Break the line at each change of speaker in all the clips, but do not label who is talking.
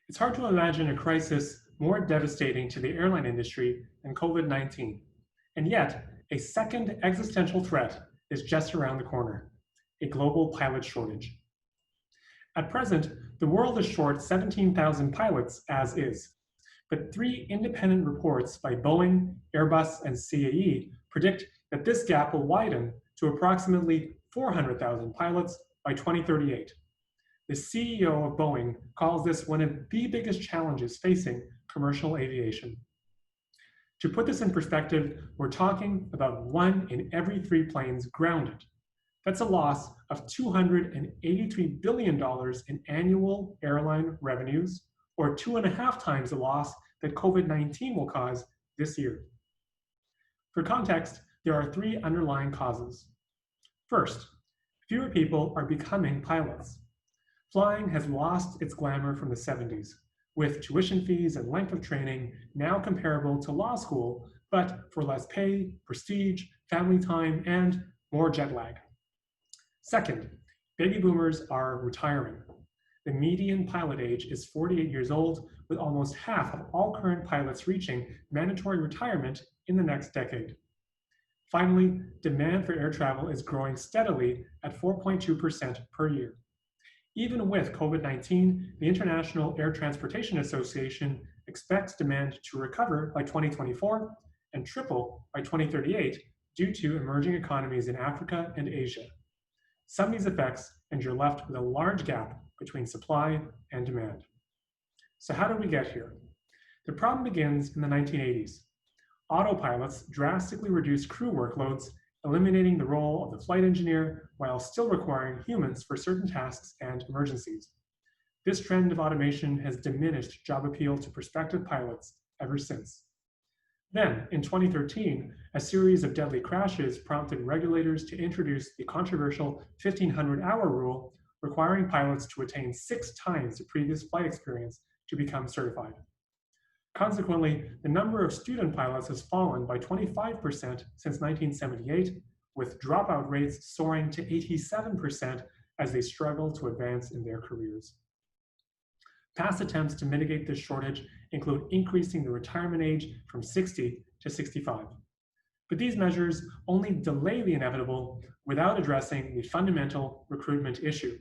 It's hard to imagine a crisis more devastating to the airline industry than COVID-19. And yet, a second existential threat is just around the corner, a global pilot shortage. At present, the world is short 17,000 pilots as is, but three independent reports by Boeing, Airbus, and CAE predict that this gap will widen to approximately 400,000 pilots by 2038. The CEO of Boeing calls this one of the biggest challenges facing commercial aviation. To put this in perspective, we're talking about 1 in every 3 planes grounded. That's a loss of $283 billion in annual airline revenues, or 2.5 times the loss that COVID-19 will cause this year. For context, there are 3 underlying causes. First, fewer people are becoming pilots. Flying has lost its glamour from the 70s, with tuition fees and length of training now comparable to law school, but for less pay, prestige, family time, and more jet lag. Second, baby boomers are retiring. The median pilot age is 48 years old, with almost half of all current pilots reaching mandatory retirement in the next decade. Finally, demand for air travel is growing steadily at 4.2% per year. Even with COVID-19, the International Air Transportation Association expects demand to recover by 2024 and triple by 2038 due to emerging economies in Africa and Asia. Sum these effects and you're left with a large gap between supply and demand. So how did we get here? The problem begins in the 1980s. Autopilots drastically reduced crew workloads, eliminating the role of the flight engineer while still requiring humans for certain tasks and emergencies. This trend of automation has diminished job appeal to prospective pilots ever since. Then, in 2013, a series of deadly crashes prompted regulators to introduce the controversial 1,500-hour rule, requiring pilots to attain 6 times the previous flight experience to become certified. Consequently, the number of student pilots has fallen by 25% since 1978, with dropout rates soaring to 87% as they struggle to advance in their careers. Past attempts to mitigate this shortage include increasing the retirement age from 60 to 65. But these measures only delay the inevitable without addressing the fundamental recruitment issue.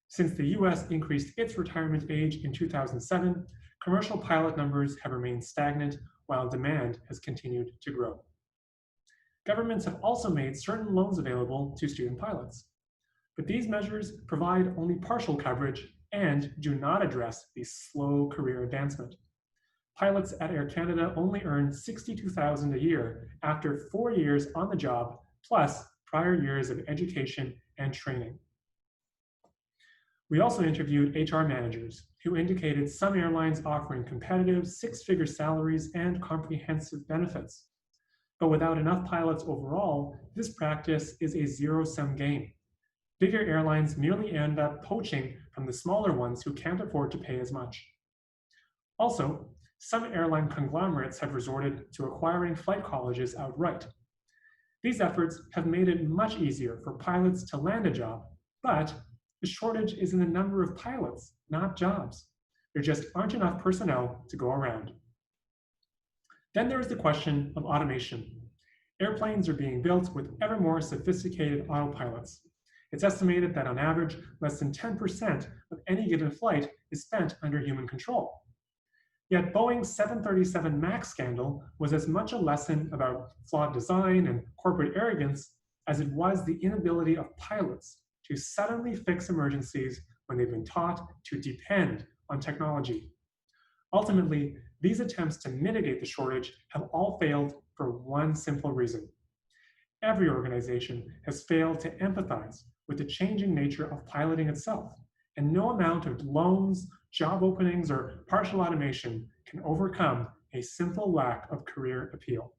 Since the US increased its retirement age in 2007, commercial pilot numbers have remained stagnant while demand has continued to grow. Governments have also made certain loans available to student pilots. But these measures provide only partial coverage and do not address the slow career advancement. Pilots at Air Canada only earn $62,000 a year after 4 years on the job, plus prior years of education and training. We also interviewed HR managers who indicated some airlines offering competitive 6-figure salaries and comprehensive benefits. But without enough pilots overall, this practice is a zero-sum game. Bigger airlines merely end up poaching from the smaller ones who can't afford to pay as much. Also, some airline conglomerates have resorted to acquiring flight colleges outright. These efforts have made it much easier for pilots to land a job, but the shortage is in the number of pilots, not jobs. There just aren't enough personnel to go around. Then there is the question of automation. Airplanes are being built with ever more sophisticated autopilots. It's estimated that on average, less than 10% of any given flight is spent under human control. Yet Boeing's 737 MAX scandal was as much a lesson about flawed design and corporate arrogance as it was the inability of pilots to suddenly fix emergencies when they've been taught to depend on technology. Ultimately, these attempts to mitigate the shortage have all failed for one simple reason. Every organization has failed to empathize with the changing nature of piloting itself, and no amount of loans, job openings, or partial automation can overcome a simple lack of career appeal.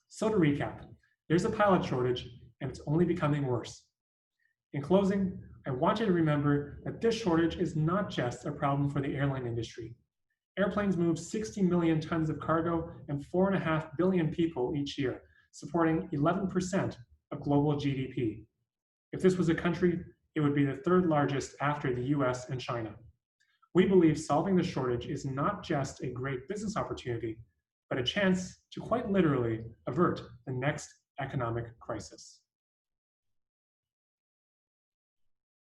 So to recap, there's a pilot shortage, and it's only becoming worse. In closing, I want you to remember that this shortage is not just a problem for the airline industry. Airplanes move 60 million tons of cargo and 4.5 billion people each year, supporting 11% of global GDP. If this was a country, it would be the 3rd largest after the US and China. We believe solving the shortage is not just a great business opportunity, but a chance to quite literally avert the next economic crisis.